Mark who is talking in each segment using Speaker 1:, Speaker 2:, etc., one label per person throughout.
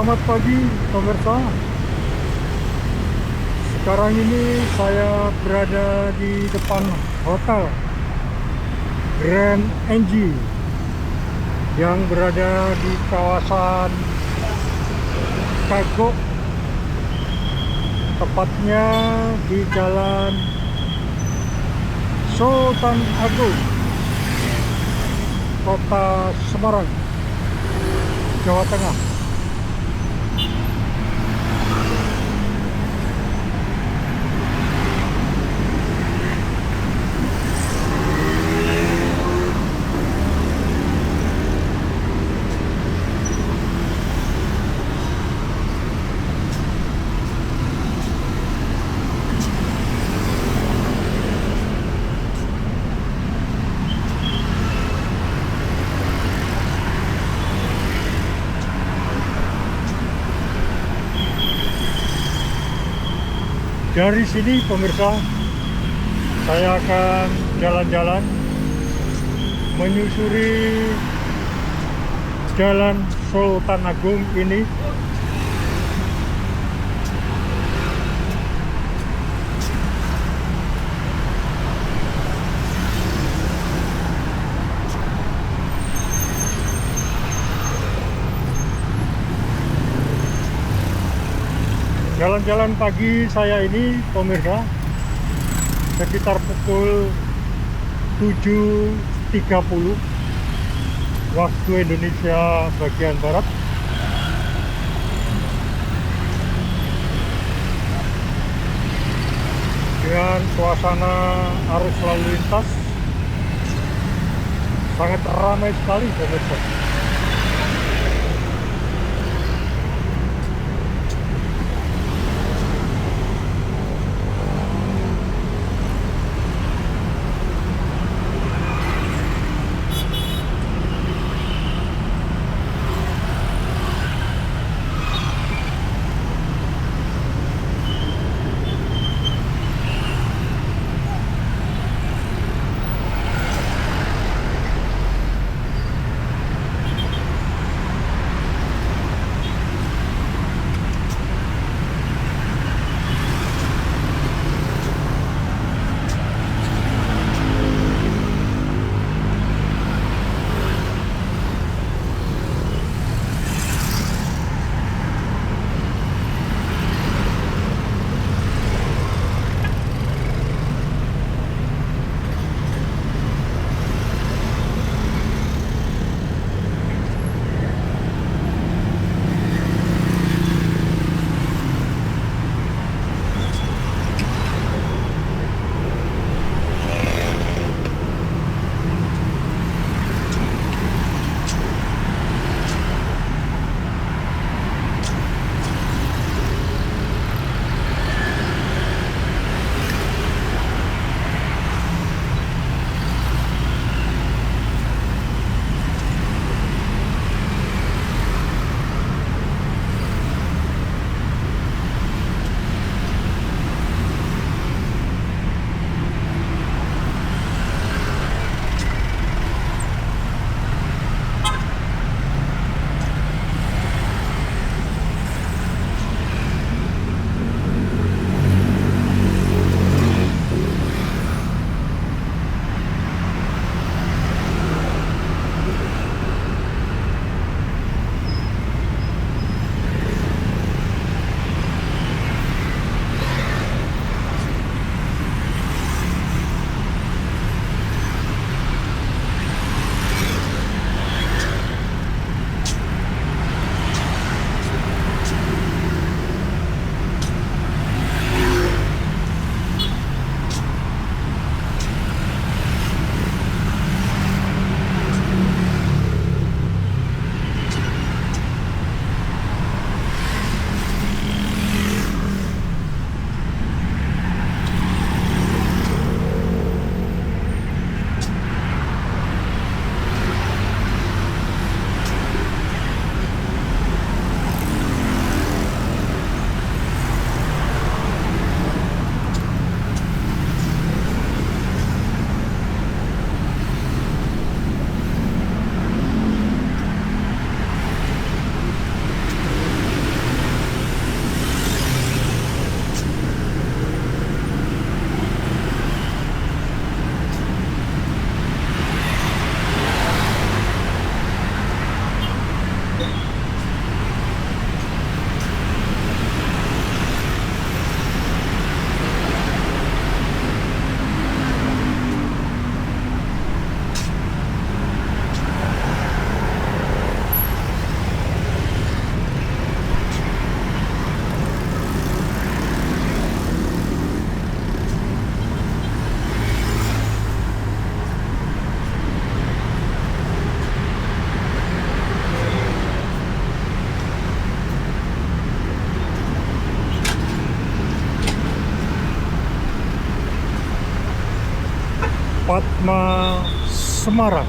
Speaker 1: Selamat pagi pemirsa. Sekarang ini saya berada di depan hotel Grand NG yang berada di kawasan Kagok, tepatnya di Jalan Sultan Agung, Kota Semarang, Jawa Tengah. Dari sini pemirsa, saya akan jalan-jalan menyusuri Jalan Sultan Agung ini. Jalan-jalan pagi saya ini pemirsa, sekitar pukul 7.30 waktu Indonesia bagian Barat. Dengan suasana arus lalu lintas sangat ramai sekali pemirsa. Semarang.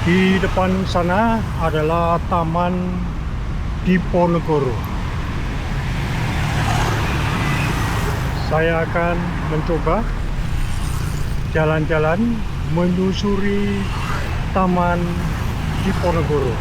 Speaker 1: Di depan sana adalah Taman Diponegoro. Saya akan mencoba jalan-jalan menyusuri Taman Diponegoro.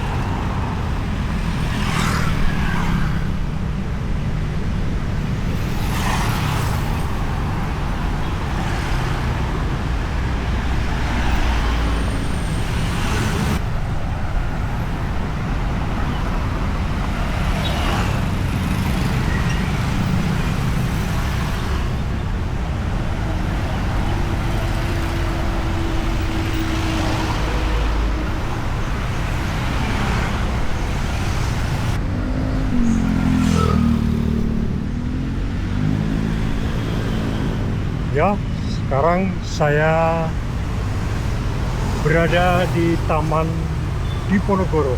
Speaker 1: Ya, sekarang saya berada di Taman Diponegoro.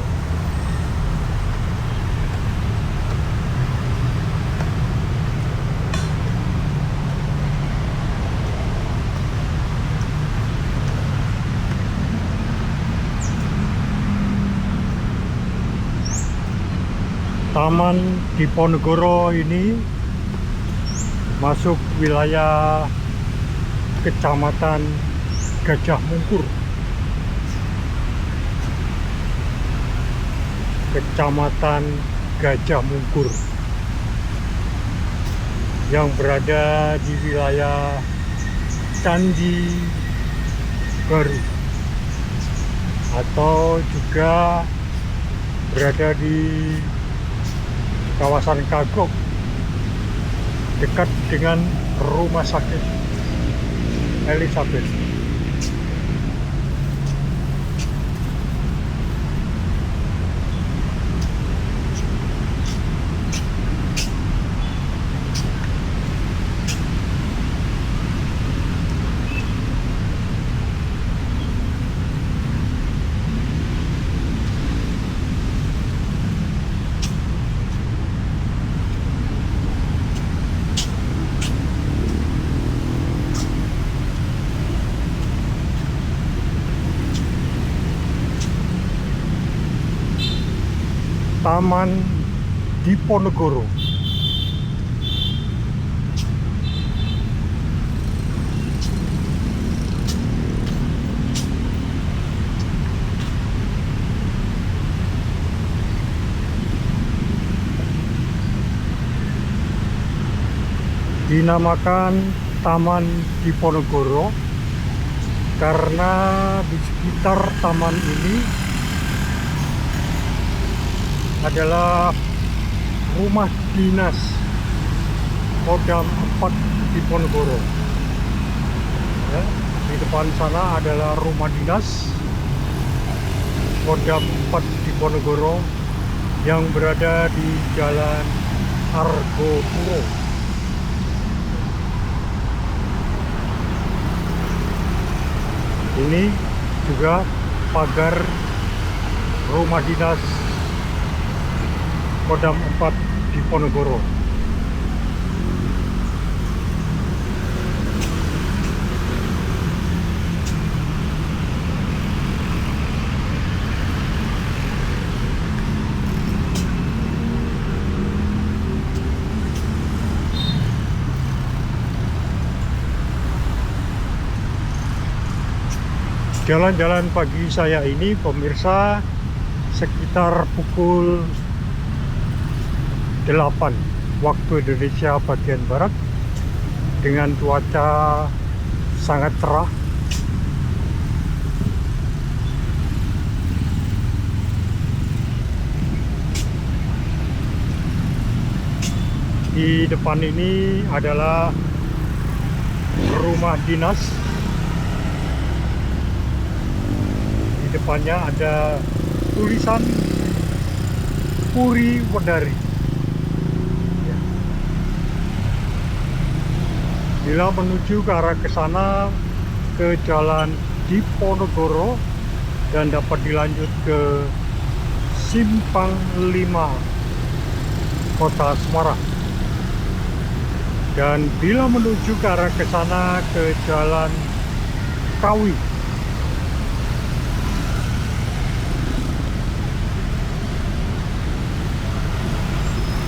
Speaker 1: Taman Diponegoro ini masuk wilayah Kecamatan Gajah Mungkur. Kecamatan Gajah Mungkur yang berada di wilayah Candi Baru. atau juga berada di kawasan Kagok dekat dengan rumah sakit Elizabeth. Taman Diponegoro. Dinamakan Taman Diponegoro karena di sekitar taman ini adalah rumah dinas Kodam 4 Diponegoro. Ya, di depan sana adalah rumah dinas Kodam 4 Diponegoro yang berada di Jalan Argopuro. Ini juga pagar rumah dinas Kodam 4 Diponegoro. Jalan-jalan pagi saya ini, pemirsa, sekitar pukul 8 waktu Indonesia bagian Barat dengan cuaca sangat cerah. Di depan ini adalah rumah dinas. Di depannya ada tulisan Puri Wedari. Bila menuju ke arah ke sana, ke Jalan Diponegoro, dan dapat dilanjut ke Simpang 5 Kota Semarang. Dan bila menuju ke arah ke sana, ke Jalan Kawi.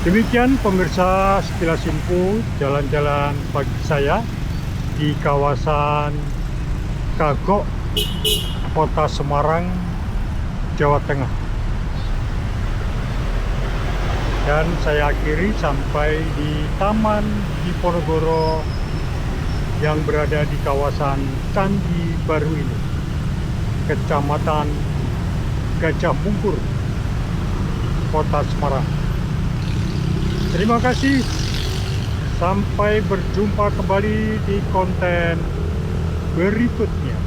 Speaker 1: Demikian pemirsa sekilas info jalan-jalan pagi saya di kawasan Kagok, Kota Semarang, Jawa Tengah. Dan saya akhiri sampai di Taman Diponegoro yang berada di kawasan Candi Baru ini, Kecamatan Gajah Mungkur, Kota Semarang. Terima kasih. Sampai berjumpa kembali di konten berikutnya.